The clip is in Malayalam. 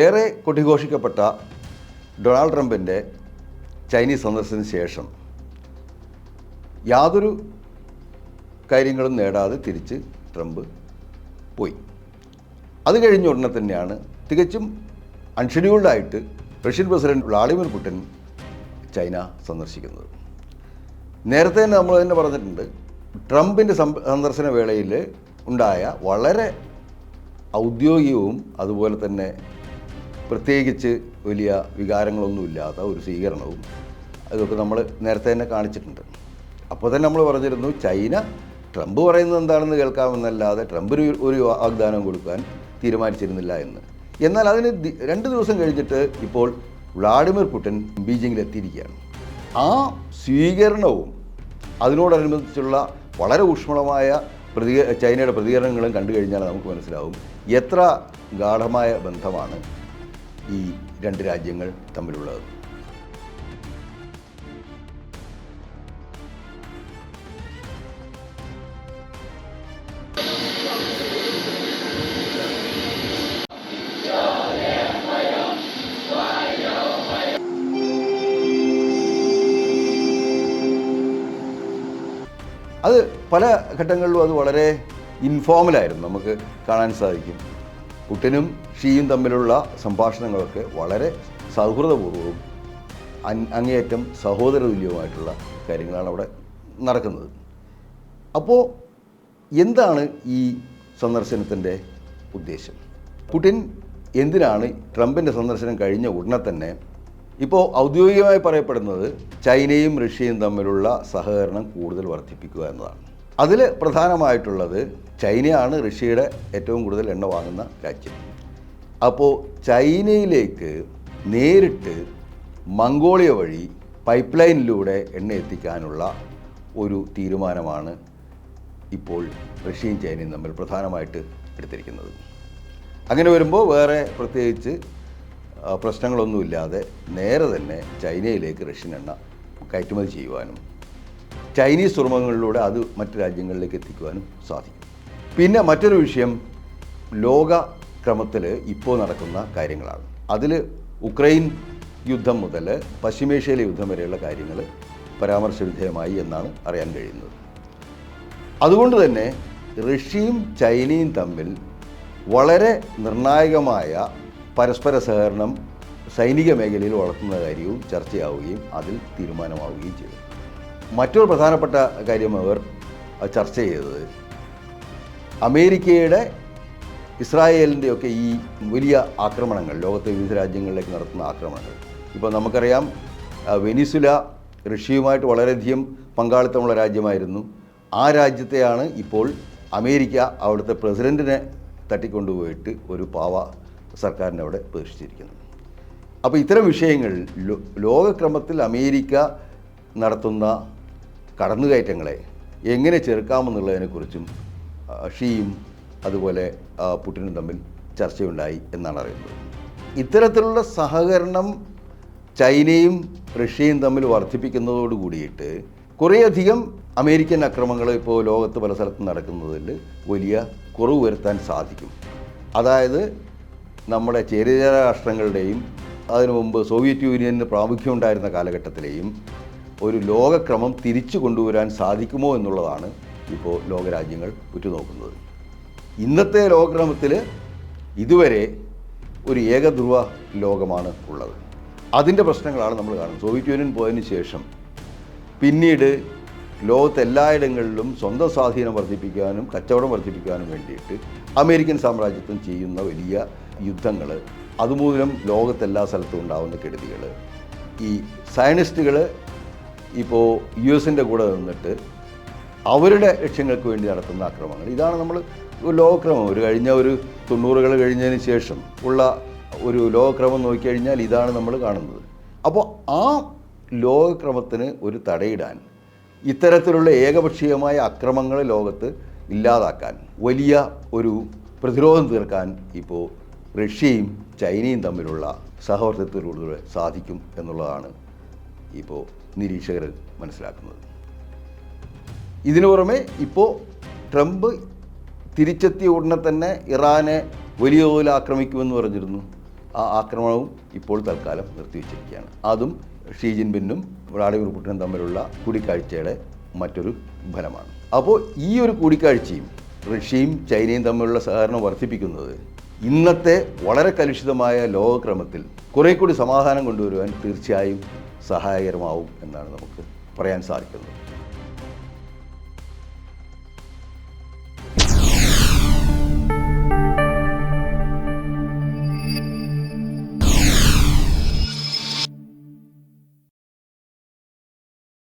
ഏറെ കൊട്ടിഘോഷിക്കപ്പെട്ട ഡൊണാൾഡ് ട്രംപിൻ്റെ ചൈനീസ് സന്ദർശനത്തിന് ശേഷം യാതൊരു കാര്യങ്ങളും നേടാതെ തിരിച്ച് ട്രംപ് പോയി. അത് കഴിഞ്ഞ ഉടനെ തന്നെയാണ് തികച്ചും അൺഷെഡ്യൂൾഡായിട്ട് Russian president Vladimir Putin China സന്ദർശിക്കുന്നത്. നേരത്തെ തന്നെ നമ്മൾ തന്നെ പറഞ്ഞിട്ടുണ്ട്, ട്രംപിൻ്റെ സന്ദർശന വേളയിൽ ഉണ്ടായ വളരെ ഔദ്യോഗികവും അതുപോലെ തന്നെ പ്രത്യേകിച്ച് വലിയ വികാരങ്ങളൊന്നുമില്ലാത്ത ഒരു സ്വീകരണവും അതൊക്കെ നമ്മൾ നേരത്തെ തന്നെ കാണിച്ചിട്ടുണ്ട്. അപ്പോൾ തന്നെ നമ്മൾ പറഞ്ഞിരുന്നു, ചൈന ട്രംപ് പറയുന്നത് എന്താണെന്ന് കേൾക്കാമെന്നല്ലാതെ ട്രംപിന് ഒരു വാഗ്ദാനം കൊടുക്കാൻ തീരുമാനിച്ചിരുന്നില്ല എന്ന്. എന്നാൽ അതിന് 2 ദിവസം കഴിഞ്ഞിട്ട് ഇപ്പോൾ വ്ളാഡിമിർ പുടിൻ ബീജിങ്ങിലെത്തിയിരിക്കുകയാണ്. ആ സ്വീകരണവും അതിനോടനുബന്ധിച്ചുള്ള വളരെ ഊഷ്മളമായ ചൈനയുടെ പ്രതികരണങ്ങളും കണ്ടു കഴിഞ്ഞാൽ നമുക്ക് മനസ്സിലാവും എത്ര ഗാഢമായ ബന്ധമാണ് ഈ 2 രാജ്യങ്ങൾ തമ്മിലുള്ളത്. അത് പല ഘട്ടങ്ങളിലും അത് വളരെ ഇൻഫോർമലായിരുന്നു, നമുക്ക് കാണാൻ സാധിക്കും. പുടിനും ഷിയും തമ്മിലുള്ള സംഭാഷണങ്ങളൊക്കെ വളരെ സൗഹൃദപൂർവ്വവും അങ്ങേയറ്റം സഹോദരതുല്യവുമായിട്ടുള്ള കാര്യങ്ങളാണ് അവിടെ നടക്കുന്നത്. അപ്പോൾ എന്താണ് ഈ സന്ദർശനത്തിൻ്റെ ഉദ്ദേശം? പുടിൻ എന്തിനാണ് ട്രംപിൻ്റെ സന്ദർശനം കഴിഞ്ഞ ഉടനെ തന്നെ ഇപ്പോൾ ഔദ്യോഗികമായി പറയപ്പെടുന്നത് ചൈനയും റഷ്യയും തമ്മിലുള്ള സഹകരണം കൂടുതൽ വർദ്ധിപ്പിക്കുക എന്നതാണ്. അതിൽ പ്രധാനമായിട്ടുള്ളത് ചൈനയാണ് റഷ്യയുടെ ഏറ്റവും കൂടുതൽ എണ്ണ വാങ്ങുന്ന രാജ്യം. അപ്പോൾ ചൈനയിലേക്ക് നേരിട്ട് മംഗോളിയ വഴി പൈപ്പ് ലൈനിലൂടെ എണ്ണ എത്തിക്കാനുള്ള ഒരു തീരുമാനമാണ് ഇപ്പോൾ റഷ്യയും ചൈനയും തമ്മിൽ പ്രധാനമായിട്ട് എടുത്തിരിക്കുന്നത്. അങ്ങനെ വരുമ്പോൾ വേറെ പ്രത്യേകിച്ച് പ്രശ്നങ്ങളൊന്നുമില്ലാതെ നേരെ തന്നെ ചൈനയിലേക്ക് റഷ്യൻ എണ്ണ കയറ്റുമതി ചെയ്യുവാനും ചൈനീസ് തുറമുഖങ്ങളിലൂടെ അത് മറ്റ് രാജ്യങ്ങളിലേക്ക് എത്തിക്കുവാനും സാധിക്കും. പിന്നെ മറ്റൊരു വിഷയം ലോകക്രമത്തിൽ ഇപ്പോൾ നടക്കുന്ന കാര്യങ്ങളാണ്. അതിൽ ഉക്രൈൻ യുദ്ധം മുതൽ പശ്ചിമേഷ്യയിലെ യുദ്ധം വരെയുള്ള കാര്യങ്ങൾ പരാമർശവിധേയമായി എന്നാണ് അറിയാൻ കഴിയുന്നത്. അതുകൊണ്ട് തന്നെ റഷ്യയും ചൈനയും തമ്മിൽ വളരെ നിർണായകമായ പരസ്പര സഹകരണം സൈനിക മേഖലയിൽ വളർത്തുന്ന കാര്യവും ചർച്ചയാവുകയും അതിൽ തീരുമാനമാവുകയും ചെയ്തു. മറ്റൊരു പ്രധാനപ്പെട്ട കാര്യം അവർ ചർച്ച ചെയ്തത് അമേരിക്കയുടെ ഇസ്രായേലിൻ്റെയൊക്കെ ഈ വലിയ ആക്രമണങ്ങൾ, ലോകത്തെ വിവിധ രാജ്യങ്ങളിലേക്ക് നടത്തുന്ന ആക്രമണങ്ങൾ. ഇപ്പോൾ നമുക്കറിയാം, വെനിസുല റഷ്യയുമായിട്ട് വളരെയധികം പങ്കാളിത്തമുള്ള രാജ്യമായിരുന്നു. ആ രാജ്യത്തെയാണ് ഇപ്പോൾ അമേരിക്ക അവിടുത്തെ പ്രസിഡൻറ്റിനെ തട്ടിക്കൊണ്ടുപോയിട്ട് ഒരു പാവ സർക്കാരിനെ അവിടെ പ്രതിഷ്ഠിച്ചിരിക്കുന്നത്. അപ്പോൾ ഇത്തരം വിഷയങ്ങൾ ലോകക്രമത്തിൽ അമേരിക്ക നടത്തുന്ന കടന്നുകയറ്റങ്ങളെ എങ്ങനെ ചെറുക്കാമെന്നുള്ളതിനെക്കുറിച്ചും ഷിയും അതുപോലെ പുടിനും തമ്മിൽ ചർച്ചയുണ്ടായി എന്നാണ് അറിയുന്നത്. ഇത്തരത്തിലുള്ള സഹകരണം ചൈനയും റഷ്യയും തമ്മിൽ വർദ്ധിപ്പിക്കുന്നതോട് കൂടിയിട്ട് കുറേയധികം അമേരിക്കൻ അക്രമങ്ങൾ ഇപ്പോൾ ലോകത്ത് പല സ്ഥലത്തും നടക്കുന്നതിൽ വലിയ കുറവ് വരുത്താൻ സാധിക്കും. അതായത് നമ്മുടെ ചേരിചേരാ രാഷ്ട്രങ്ങളുടെയും അതിനു മുമ്പ് സോവിയറ്റ് യൂണിയന് പ്രാമുഖ്യം ഉണ്ടായിരുന്ന കാലഘട്ടത്തിലെയും ഒരു ലോകക്രമം തിരിച്ചു കൊണ്ടുവരാൻ സാധിക്കുമോ എന്നുള്ളതാണ് ഇപ്പോൾ ലോകരാജ്യങ്ങൾ ഉറ്റുനോക്കുന്നത്. ഇന്നത്തെ ലോകക്രമത്തിൽ ഇതുവരെ ഒരു ഏകധ്രുവ ലോകമാണ് ഉള്ളത്. അതിൻ്റെ പ്രശ്നങ്ങളാണ് നമ്മൾ കാണുന്നത്. സോവിയറ്റ് യൂണിയൻ പോയതിന് ശേഷം പിന്നീട് ലോകത്തെല്ലായിടങ്ങളിലും സ്വന്തം സ്വാധീനം വർദ്ധിപ്പിക്കാനും കച്ചവടം വർദ്ധിപ്പിക്കാനും വേണ്ടിയിട്ട് അമേരിക്കൻ സാമ്രാജ്യത്വം ചെയ്യുന്ന വലിയ യുദ്ധങ്ങൾ, അതുമൂലം ലോകത്തെല്ലാ സ്ഥലത്തും ഉണ്ടാകുന്ന കെടുതികൾ, ഈ സയനിസ്റ്റുകൾ ഇപ്പോൾ US-ൻ്റെ കൂടെ നിന്നിട്ട് അവരുടെ ലക്ഷ്യങ്ങൾക്ക് വേണ്ടി നടത്തുന്ന ആക്രമണങ്ങൾ, ഇതാണ് നമ്മൾ ലോകക്രമം. കഴിഞ്ഞ 90-കൾ കഴിഞ്ഞതിന് ശേഷം ഉള്ള ഒരു ലോകക്രമം നോക്കിക്കഴിഞ്ഞാൽ ഇതാണ് നമ്മൾ കാണുന്നത്. അപ്പോൾ ആ ലോകക്രമത്തിന് ഒരു തടയിടാൻ ഇത്തരത്തിലുള്ള ഏകപക്ഷീയമായ അക്രമങ്ങൾ ലോകത്ത് ഇല്ലാതാക്കാൻ, വലിയ ഒരു പ്രതിരോധം തീർക്കാൻ ഇപ്പോൾ റഷ്യയും ചൈനയും തമ്മിലുള്ള സഹവർത്തിത്വത്തിലൂടെ സാധിക്കും എന്നുള്ളതാണ് ഇപ്പോൾ നിരീക്ഷകർ മനസ്സിലാക്കുന്നത്. ഇതിനു പുറമെ ഇപ്പോൾ ട്രംപ് തിരിച്ചെത്തിയ ഉടനെ തന്നെ ഇറാനെ വലിയ തോതിൽ ആക്രമിക്കുമെന്ന് പറഞ്ഞിരുന്നു. ആ ആക്രമണവും ഇപ്പോൾ തൽക്കാലം നിർത്തിവെച്ചിരിക്കുകയാണ്. അതും ഷീ ജിൻപിങ്ങും വ്ളാഡിമിർ പുടിനും തമ്മിലുള്ള കൂടിക്കാഴ്ചയുടെ മറ്റൊരു ഫലമാണ്. അപ്പോൾ ഈ ഒരു കൂടിക്കാഴ്ചയും റഷ്യയും ചൈനയും തമ്മിലുള്ള സഹകരണം വർദ്ധിപ്പിക്കുന്നത് ഇന്നത്തെ വളരെ കലുഷിതമായ ലോകക്രമത്തിൽ കുറേ കൂടി സമാധാനം കൊണ്ടുവരുവാൻ തീർച്ചയായും സഹായകരമാവും എന്നാണ് നമുക്ക് പറയാൻ സാധിക്കുന്നത്.